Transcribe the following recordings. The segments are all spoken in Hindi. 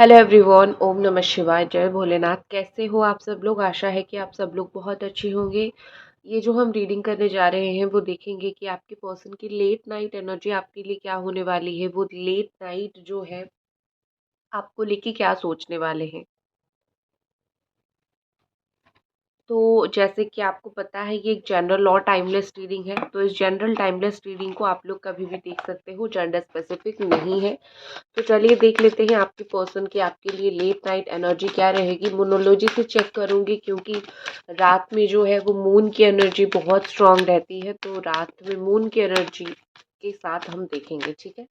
हेलो एवरीवन, ओम नमः शिवाय, जय भोलेनाथ। कैसे हो आप सब लोग? आशा है कि आप सब लोग बहुत अच्छे होंगे। ये जो हम रीडिंग करने जा रहे हैं वो देखेंगे कि आपके पर्सन की लेट नाइट एनर्जी आपके लिए क्या होने वाली है। वो लेट नाइट जो है आपको लेके क्या सोचने वाले हैं। तो जैसे कि आपको पता है ये एक जनरल और टाइमलेस रीडिंग है, तो इस जनरल टाइमलेस रीडिंग को आप लोग कभी भी देख सकते हो, जेंडर स्पेसिफिक नहीं है। तो चलिए देख लेते हैं आपके पर्सन की आपके लिए लेट नाइट एनर्जी क्या रहेगी। मोनोलॉजी से चेक करूंगी क्योंकि रात में जो है वो मून की एनर्जी बहुत स्ट्रांग रहती है, तो रात में मून की एनर्जी के साथ हम देखेंगे, ठीक है।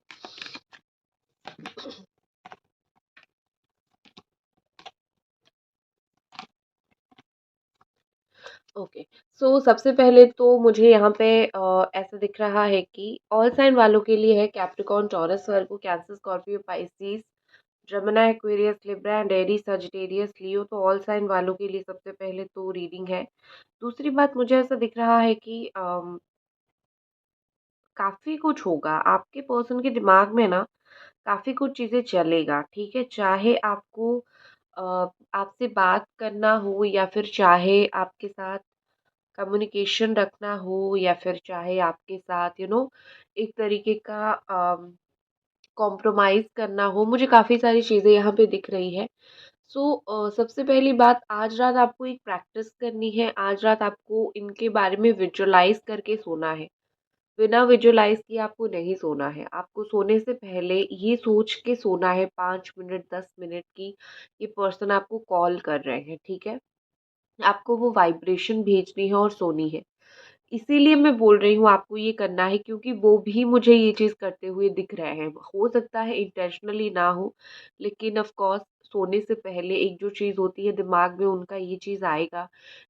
ओके। सो सबसे पहले तो मुझे यहाँ पे ऐसा दिख रहा है कि ऑल साइन वालों के लिए है Capricorn, Taurus, Virgo, Cancer, Scorpio, Pisces, Jamuna, Aquarius, Libra and Aries, Sagittarius, Leo. तो ऑल साइन वालों के लिए सबसे पहले तो रीडिंग है। दूसरी बात मुझे ऐसा दिख रहा है कि काफ़ी कुछ होगा आपके पर्सन के दिमाग में ना, काफ़ी कुछ चीज़ें चलेगा, ठीक है। चाहे आपको अ, आपसे बात करना हो या फिर चाहे आपके साथ कम्युनिकेशन रखना हो या फिर चाहे आपके साथ एक तरीके का कॉम्प्रोमाइज़ करना हो, मुझे काफ़ी सारी चीज़ें यहाँ पे दिख रही है। सबसे पहली बात, आज रात आपको एक प्रैक्टिस करनी है। आज रात आपको इनके बारे में विजुअलाइज़ करके सोना है। बिना विजुअलाइज़ किए आपको नहीं सोना है। आपको सोने से पहले ये सोच के सोना है 5 मिनट 10 मिनट की ये पर्सन आपको कॉल कर रहे हैं, ठीक है? आपको वो वाइब्रेशन भेजनी है और सोनी है। इसीलिए मैं बोल रही हूँ आपको ये करना है क्योंकि वो भी मुझे ये चीज़ करते हुए दिख रहे हैं। हो सकता है इंटेंशनली ना हो, लेकिन ऑफ़ कोर्स सोने से पहले एक जो चीज़ होती है दिमाग में उनका ये चीज़ आएगा,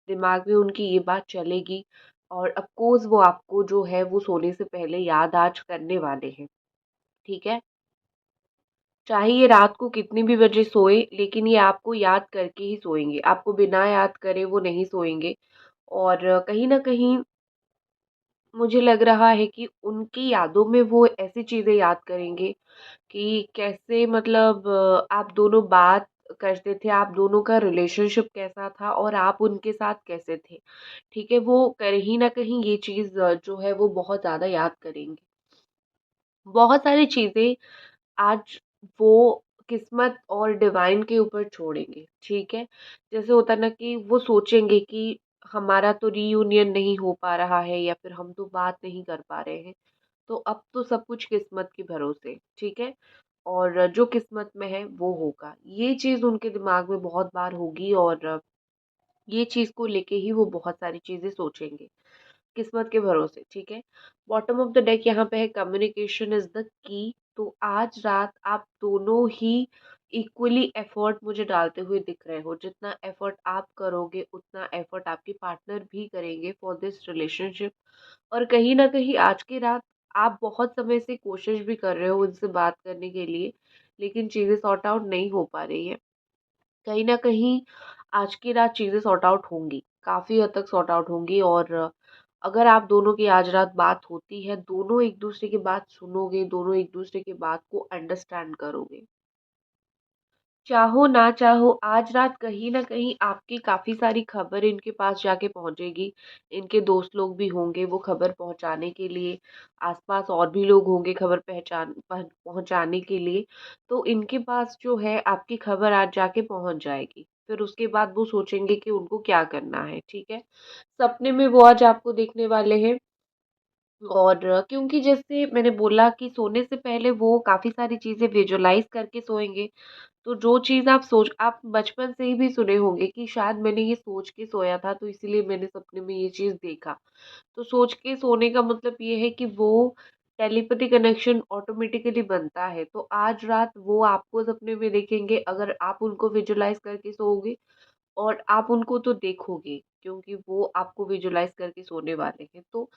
दिमाग में उनकी ये बात चलेगी और ऑफ़ कोर्स वो आपको जो है वो सोने से पहले याद आज करने वाले हैं, ठीक है? चाहे ये रात को कितनी भी बजे सोए, लेकिन ये आपको याद करके ही सोएँगे। आपको बिना याद करे वो नहीं सोएँगे। और कहीं न कहीं मुझे लग रहा है कि उनकी यादों में वो ऐसी चीज़ें याद करेंगे कि कैसे मतलब आप दोनों बात करते थे, आप दोनों का रिलेशनशिप कैसा था और आप उनके साथ कैसे थे, ठीक है? वो कहीं न कहीं ये चीज़ जो है वो बहुत ज़्यादा याद करेंगे। बहुत सारी चीज़ें आज वो किस्मत और डिवाइन के ऊपर छोड़ेंगे, ठीक है? जैसे होता है ना कि वो सोचेंगे कि हमारा तो रीयूनियन नहीं हो पा रहा है या फिर हम तो बात नहीं कर पा रहे हैं, तो अब तो सब कुछ किस्मत के भरोसे, ठीक है? और जो किस्मत में है वो होगा। ये चीज़ उनके दिमाग में बहुत बार होगी और ये चीज़ को लेके ही वो बहुत सारी चीज़ें सोचेंगे। किस्मत के भरोसे, ठीक है। बॉटम ऑफ द डेक यहाँ पे है कम्युनिकेशन इज द की। तो आज रात आप दोनों ही इक्वली एफर्ट मुझे डालते हुए दिख रहे हो। जितना एफर्ट आप करोगे उतना एफर्ट आपके पार्टनर भी करेंगे फॉर दिस रिलेशनशिप। और कहीं ना कहीं आज की रात आप बहुत समय से कोशिश भी कर रहे हो उनसे बात करने के लिए, लेकिन चीज़ें सॉर्ट आउट नहीं हो पा रही है। कहीं न कहीं आज की रात चीज़ें सॉर्ट आउट होंगी, काफ़ी हद तक सॉर्ट आउट होंगी। और अगर आप दोनों की आज रात बात होती है, दोनों एक-दूसरे की बात सुनोगे, दोनों एक-दूसरे की बात को अंडरस्टैंड करोगे। चाहो ना चाहो आज रात कहीं न कहीं आपकी काफ़ी सारी खबर इनके पास जाके पहुँचेगी। इनके दोस्त लोग भी होंगे वो खबर पहुँचाने के लिए, आस-पास और भी लोग होंगे खबर पहुँचाने के लिए। तो इनके पास जो है आपकी खबर आज जाके पहुँच जाएगी। फिर उसके बाद वो सोचेंगे कि उनको क्या करना है, ठीक है? सपने में वो आज आपको देखने वाले हैं। और क्योंकि जैसे मैंने बोला कि सोने से पहले वो काफ़ी सारी चीज़ें विजुअलाइज़ करके सोएँगे। तो जो चीज़ आप बचपन से ही भी सुने होंगे कि शायद मैंने ये सोच के सोया था तो इसीलिए मैंने सपने में ये चीज़ देखा। तो सोच के सोने का मतलब ये है कि वो टेलीपैथी कनेक्शन ऑटोमेटिकली बनता है। तो आज रात वो आपको सपने में देखेंगे अगर आप उनको विजुअलाइज़ करके सोओगे और आप उनको तो देखोगे क्योंकि वो आपको विजुअलाइज़ करके सोने वाले हैं। तो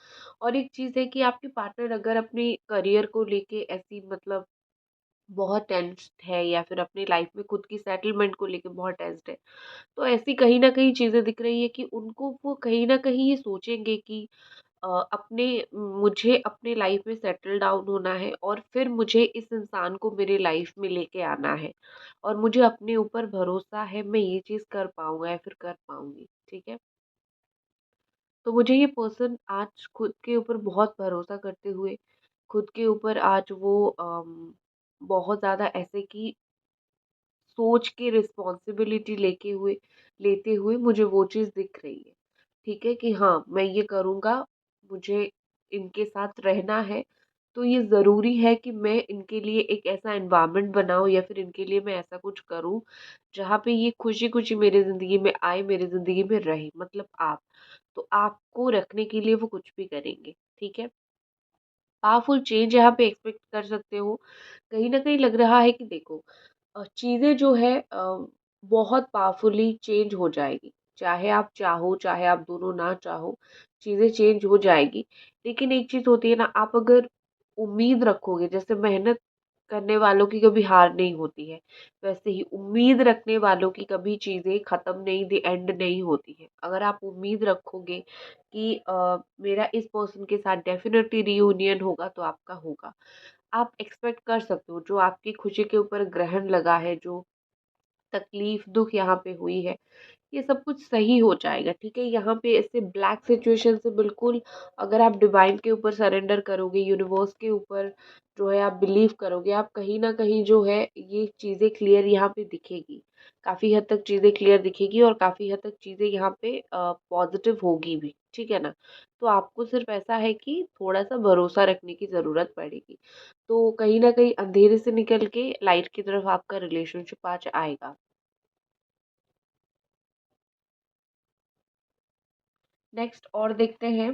और एक चीज़ है कि आपके पार्टनर अगर अपने करियर को लेके ऐसी मतलब बहुत टेंस्ड है या फिर अपनी लाइफ में खुद की सेटलमेंट को लेके बहुत टेंस्ड है, तो ऐसी कहीं न कहीं चीज़ें दिख रही है कि उनको वो कहीं न कहीं ये सोचेंगे कि अपने मुझे अपने लाइफ में सेटल डाउन होना है और फिर मुझे इस इंसान को मेरे लाइफ में लेके आना है और मुझे अपने ऊपर भरोसा है मैं ये चीज़ कर पाऊँगा या फिर कर पाऊँगी, ठीक है? तो मुझे ये पर्सन आज खुद के ऊपर बहुत भरोसा करते हुए, खुद के ऊपर आज वो बहुत ज़्यादा ऐसे कि सोच के रिस्पॉन्सिबिलिटी लेते हुए मुझे वो चीज़ दिख रही है। ठीक है कि हाँ, मैं ये करूँगा, मुझे इनके साथ रहना है, तो ये ज़रूरी है कि मैं इनके लिए एक ऐसा एनवायरनमेंट बनाऊँ या फिर इनके लिए मैं ऐसा कुछ करूँ, जहाँ पे ये खुशी-खुशी मेरी ज़िंदगी में आए, मेरी ज़िंदगी में रहे, मतलब आप। तो आपको रखने के लिए वो कुछ भी करेंगे, ठीक है? पावरफुल चेंज यहाँ पे एक्सपेक्ट कर सकते हो। कहीं न कहीं लग रहा है कि देखो चीज़ें जो है बहुत पावरफुली चेंज हो जाएगी। चाहे आप चाहो, चाहे आप दोनों ना चाहो, चीज़ें चेंज हो जाएगी। लेकिन एक चीज़ होती है ना, आप अगर उम्मीद रखोगे, जैसे मेहनत करने वालों की कभी हार नहीं होती है, वैसे ही उम्मीद रखने वालों की कभी चीज़ें ख़त्म नहीं द एंड नहीं होती है। अगर आप उम्मीद रखोगे कि मेरा इस पर्सन के साथ डेफ़िनेटली रियूनियन होगा, तो आपका होगा। आप एक्सपेक्ट कर सकते हो, जो आपकी खुशी के ऊपर ग्रहण लगा है, जो तकलीफ, दुःख यहाँ पे हुई है, ये सब कुछ सही हो जाएगा, ठीक है? यहाँ पे ऐसे ब्लैक सिचुएशन से बिल्कुल अगर आप डिवाइन के ऊपर सरेंडर करोगे, यूनिवर्स के ऊपर जो है आप बिलीव करोगे, आप कहीं न कहीं जो है ये चीज़ें क्लियर यहाँ पे दिखेगी। काफ़ी हद तक चीज़ें क्लियर दिखेगी और काफ़ी हद तक चीज़ें यहाँ पे पॉज़िटिव होगी भी, ठीक है ना? तो आपको सिर्फ़ ऐसा है कि थोड़ा-सा भरोसा रखने की ज़रूरत पड़ेगी। तो कहीं न कहीं अंधेरे से निकल के लाइट की तरफ आपका रिलेशनशिप आज आएगा। नेक्स्ट और देखते हैं।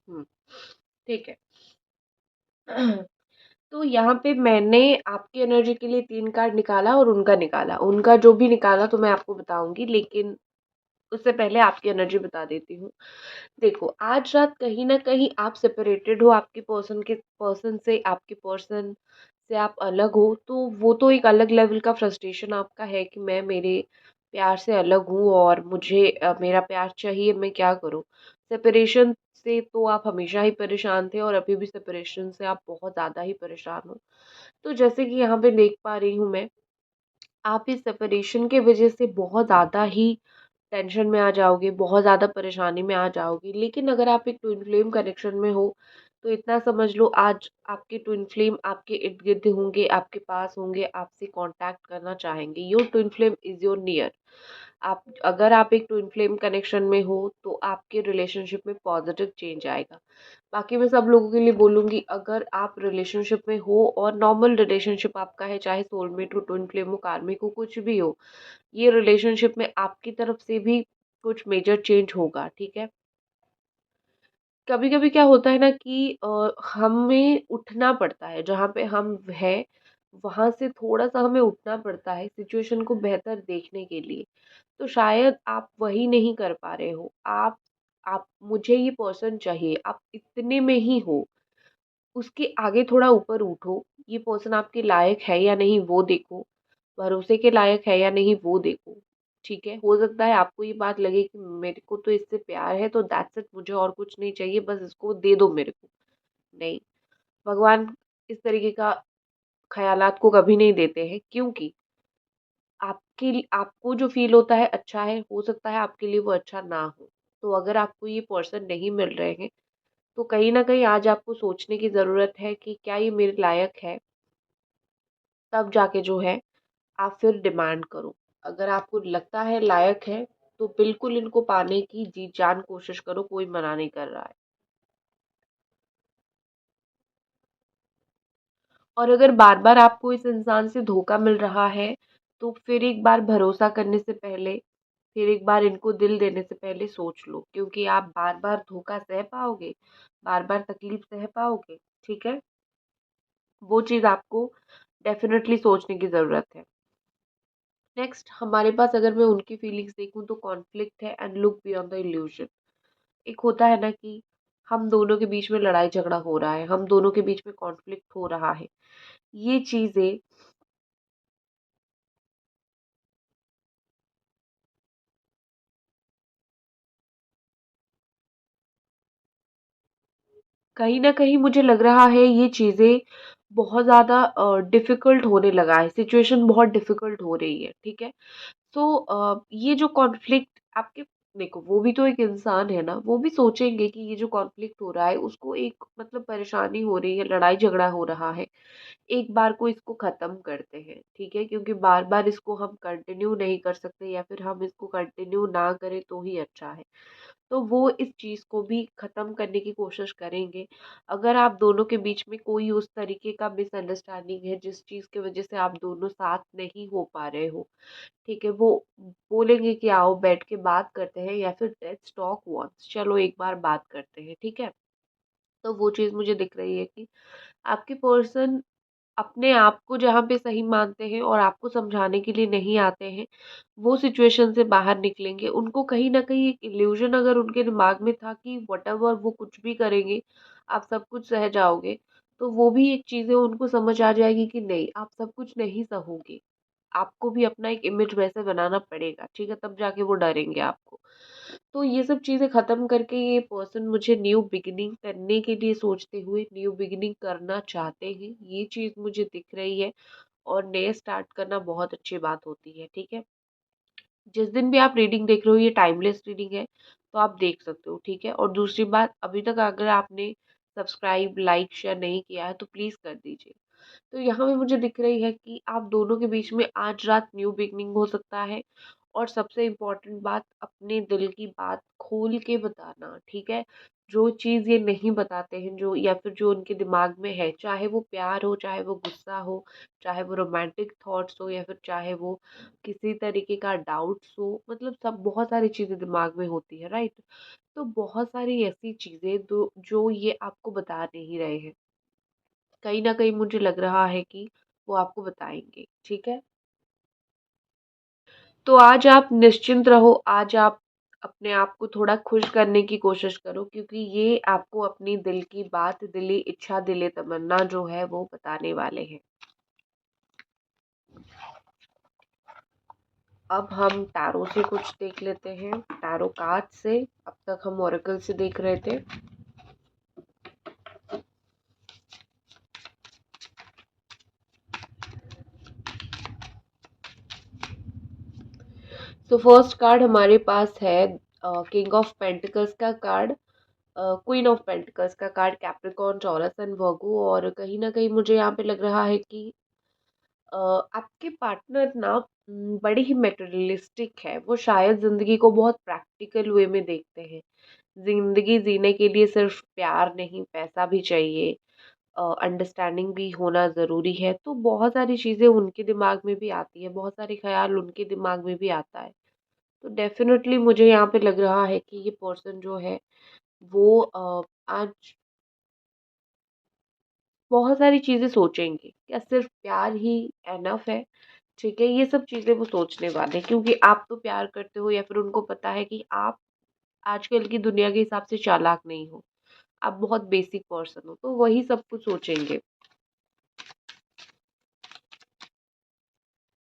हुँ, ठीक है। तो यहाँ पे मैंने आपकी एनर्जी के लिए 3 कार्ड निकाला और उनका निकाला। उनका जो भी निकाला तो मैं आपको बताऊँगी, लेकिन उससे पहले आपकी एनर्जी बता देती हूँ। देखो, आज रात कहीं न कहीं आप सेपरेटेड हो आपके पर्सन से, आपके पर्सन से आप अलग हो, तो वो तो एक अलग लेवल का फ्रस्ट्रेशन आपका है कि मैं मेरे प्यार से अलग हूँ और मुझे मेरा प्यार चाहिए, मैं क्या करूँ? सेपरेशन से तो आप हमेशा ही परेशान थे और अभी भी सेपरेशन से आप बहुत ज़्यादा ही परेशान हो। तो जैसे कि यहाँ पे देख पा रही हूँ मैं, आप इस सेपरेशन के वजह से बहुत ज़्यादा ही टेंशन में आ जाओगे, बहुत ज़्यादा परेशानी में आ जाओगे। लेकिन अगर आप एक ट्विन फ्लेम कनेक्शन में हो, तो इतना समझ लो आज आपके ट्विन फ्लेम आपके इर्द-गिर्द होंगे, आपके पास होंगे, आपसे कॉन्टैक्ट करना चाहेंगे। Your twin flame is your near. आप अगर आप एक ट्विन फ्लेम कनेक्शन में हो, तो आपके रिलेशनशिप में पॉज़िटिव चेंज आएगा। बाकी मैं सब लोगों के लिए बोलूँगी, अगर आप रिलेशनशिप में हो और नॉर्मल रिलेशनशिप आपका है, चाहे सोलमेट हो, ट्विन फ्लेम हो, कार्मिक हो, कुछ भी हो, ये रिलेशनशिप में आपकी तरफ से भी कुछ मेजर चेंज होगा, ठीक है? कभी-कभी क्या होता है ना कि हमें उठना पड़ता है, जहाँ पे हम हैं, वहाँ से थोड़ा-सा हमें उठना पड़ता है सिचुएशन को बेहतर देखने के लिए। तो शायद आप वही नहीं कर पा रहे हो। आप मुझे ये पर्सन चाहिए, आप इतने में ही हो। उसके आगे थोड़ा ऊपर उठो, ये पर्सन आपके लायक है या नहीं वो देखो, भरोसे के लायक है या नहीं वो देखो, ठीक है? हो सकता है आपको ये बात लगे कि मेरे को तो इससे प्यार है तो दैट्स इट, मुझे और कुछ नहीं चाहिए, बस इसको दे दो मेरे को। नहीं, भगवान इस तरीके का ख़यालात को कभी नहीं देते हैं, क्योंकि आपको जो फ़ील होता है अच्छा है, हो सकता है आपके लिए वो अच्छा ना हो। तो अगर आपको ये पर्सन नहीं मिल रहे हैं, तो कहीं न कहीं आज आपको सोचने की ज़रूरत है कि क्या ये मेरे लायक है? तब जाके जो है आप फिर डिमांड करो। अगर आपको लगता है लायक है, तो बिल्कुल इनको पाने की जी जान कोशिश करो, कोई मना नहीं कर रहा है। और अगर बार-बार आपको इस इंसान से धोखा मिल रहा है, तो फिर एक बार भरोसा करने से पहले, फिर एक बार इनको दिल देने से पहले सोच लो, क्योंकि आप बार-बार धोखा सह पाओगे, बार-बार तकलीफ सह पाओगे, ठीक है? वो चीज़ आपको डेफ़िनेटली सोचने की ज़रूरत है। नेक्स्ट हमारे पास अगर मैं उनकी फीलिंग्स देखूँ तो कॉन्फ्लिक्ट है and look beyond the illusion. एक होता है ना कि हम दोनों के बीच में लड़ाई झगड़ा हो रहा है, हम दोनों के बीच में कॉन्फ्लिक्ट हो रहा है। ये चीज़ें कहीं न कहीं मुझे लग रहा है ये चीज़ें बहुत ज़्यादा डिफ़िकल्ट होने लगा है, सिचुएशन बहुत डिफ़िकल्ट हो रही है, ठीक है? तो ये जो कॉन्फ्लिक्ट आपके देखो वो भी तो एक इंसान है ना, वो भी सोचेंगे कि ये जो कॉन्फ्लिक्ट हो रहा है उसको एक मतलब परेशानी हो रही है, लड़ाई झगड़ा हो रहा है, एक बार को इसको ख़त्म करते हैं, ठीक है? क्योंकि बार-बार इसको हम कंटिन्यू नहीं कर सकते या फिर हम इसको कंटिन्यू ना करें तो ही अच्छा है। तो वो इस चीज़ को भी ख़त्म करने की कोशिश करेंगे। अगर आप दोनों के बीच में कोई उस तरीके का मिसअंडरस्टैंडिंग है जिस चीज़ की वज़ह से आप दोनों साथ नहीं हो पा रहे हो, ठीक है? वो बोलेंगे कि आओ बैठ के बात करते हैं या फिर लेट्स टॉक वन्स, चलो एक बार बात करते हैं, ठीक है? तो वो चीज़ मुझे दिख रही है कि आपके पर्सन अपने आप को जहाँ पे सही मानते हैं और आपको समझाने के लिए नहीं आते हैं, वो सिचुएशन से बाहर निकलेंगे। उनको कहीं न कहीं एक इल्यूज़न अगर उनके दिमाग में था कि व्हाटएवर वो कुछ भी करेंगे, आप सब कुछ सह जाओगे, तो वो भी एक चीज़ें उनको समझ आ जाएगी कि नहीं, आप सब कुछ नहीं सहोगे। आपको भी अपना एक इमेज वैसे बनाना पड़ेगा, ठीक है? तब जाके वो डरेंगे आपको। तो ये सब चीज़ें ख़त्म करके ये पर्सन मुझे न्यू बिगिनिंग करने के लिए सोचते हुए न्यू बिगिनिंग करना चाहते हैं, ये चीज़ मुझे दिख रही है। और नए स्टार्ट करना बहुत अच्छी बात होती है, ठीक है? जिस दिन भी आप रीडिंग देख रहे हो ये टाइमलेस रीडिंग है, तो आप देख सकते हो, ठीक है? और दूसरी बात अभी तक अगर आपने सब्सक्राइब, लाइक, शेयर नहीं किया है तो प्लीज़ कर दीजिए। तो यहाँ पे मुझे दिख रही है कि आप दोनों के बीच में आज रात न्यू बिगनिंग हो सकता है। और सबसे इम्पोर्टेंट बात अपने दिल की बात खोल के बताना, ठीक है? जो चीज़ ये नहीं बताते हैं जो या फिर जो उनके दिमाग में है, चाहे वो प्यार हो, चाहे वो गुस्सा हो, चाहे वो रोमांटिक थॉट्स हो या फिर चाहे वो किसी तरीके का डाउट्स हो, मतलब सब बहुत सारी चीज़ें दिमाग में होती है, राइट? तो बहुत सारी ऐसी चीज़ें दो जो ये आपको बता नहीं रहे हैं। कहीं न कहीं मुझे लग रहा है कि वो आपको बताएँगे, ठीक है? तो आज आप निश्चिंत रहो, आज आप अपने आप को थोड़ा खुश करने की कोशिश करो क्योंकि ये आपको अपनी दिल की बात, दिली इच्छा, दिली तमन्ना जो है वो बताने वाले हैं। अब हम टैरो से कुछ देख लेते हैं, टैरो कार्ड से। अब तक हम ओरेकल से देख रहे थे। तो फर्स्ट कार्ड हमारे पास है किंग ऑफ पेंटिकल्स का कार्ड, क्वीन ऑफ पेंटिकल्स का कार्ड, कैप्रिकॉर्न, टॉरस एंड वर्गो। और कहीं न कहीं मुझे यहाँ पे लग रहा है कि आपके पार्टनर ना बड़े ही मटेरियलिस्टिक है। वो शायद ज़िंदगी को बहुत प्रैक्टिकल वे में देखते हैं। ज़िंदगी जीने के लिए सिर्फ़ प्यार नहीं, पैसा भी चाहिए, अंडरस्टैंडिंग भी होना ज़रूरी है। तो बहुत सारी चीज़ें उनके दिमाग में भी आती हैं, बहुत सारे ख़्याल उनके दिमाग में भी आता है। तो डेफ़िनेटली मुझे यहाँ पे लग रहा है कि ये पर्सन जो है वो आज बहुत सारी चीज़ें सोचेंगे। क्या सिर्फ़ प्यार ही इनफ है? ठीक है, ये सब चीज़ें वो सोचने वाले हैं क्योंकि आप तो प्यार करते हो या फिर उनको पता है कि आप आजकल की दुनिया के हिसाब से चालाक नहीं हो। आप बहुत बेसिक पर्सन हो, तो वही सब कुछ सोचेंगे।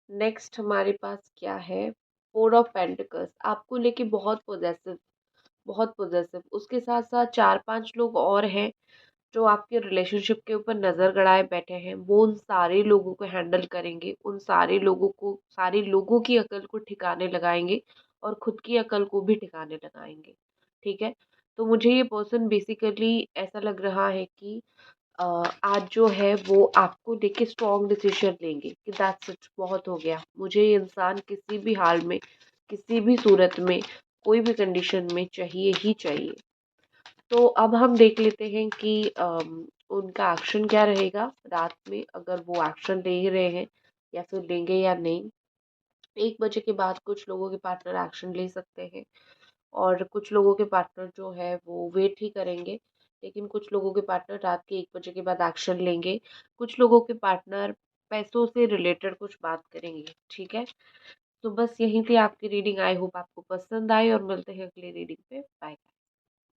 नेक्स्ट हमारे पास क्या है? फोर ऑफ पेंटिकल्स आपको लेके बहुत पॉसेसिव। उसके साथ-साथ 4-5 लोग और हैं जो आपके रिलेशनशिप के ऊपर नज़र गड़ाए बैठे हैं। वो उन सारे लोगों को हैंडल करेंगे, उन सारे लोगों की अकल को ठिकाने लगाएँगे और खुद की अकल को भी ठिकाने लगाएँगे, ठीक है? तो मुझे ये पर्सन बेसिकली ऐसा लग रहा है कि अ, आज जो है वो आपको लेके स्ट्रॉन्ग डिसीजन लेंगे कि दैट्स इट, बहुत हो गया, मुझे ये इंसान किसी भी हाल में, किसी भी सूरत में, कोई भी कंडीशन में चाहिए ही चाहिए। तो अब हम देख लेते हैं कि उनका एक्शन क्या रहेगा रात में, अगर वो एक्शन ले ही रहे हैं या फिर लेंगे या नहीं। 1 बजे के बाद कुछ लोगों के पार्टनर एक्शन ले सकते हैं और कुछ लोगों के पार्टनर जो है वो वेट ही करेंगे। लेकिन कुछ लोगों के पार्टनर रात के 1 बजे के बाद एक्शन लेंगे। कुछ लोगों के पार्टनर पैसों से रिलेटेड कुछ बात करेंगे, ठीक है? तो बस यही थी आपकी रीडिंग। आई होप आपको पसंद आई और मिलते हैं अगली रीडिंग पे। बाय।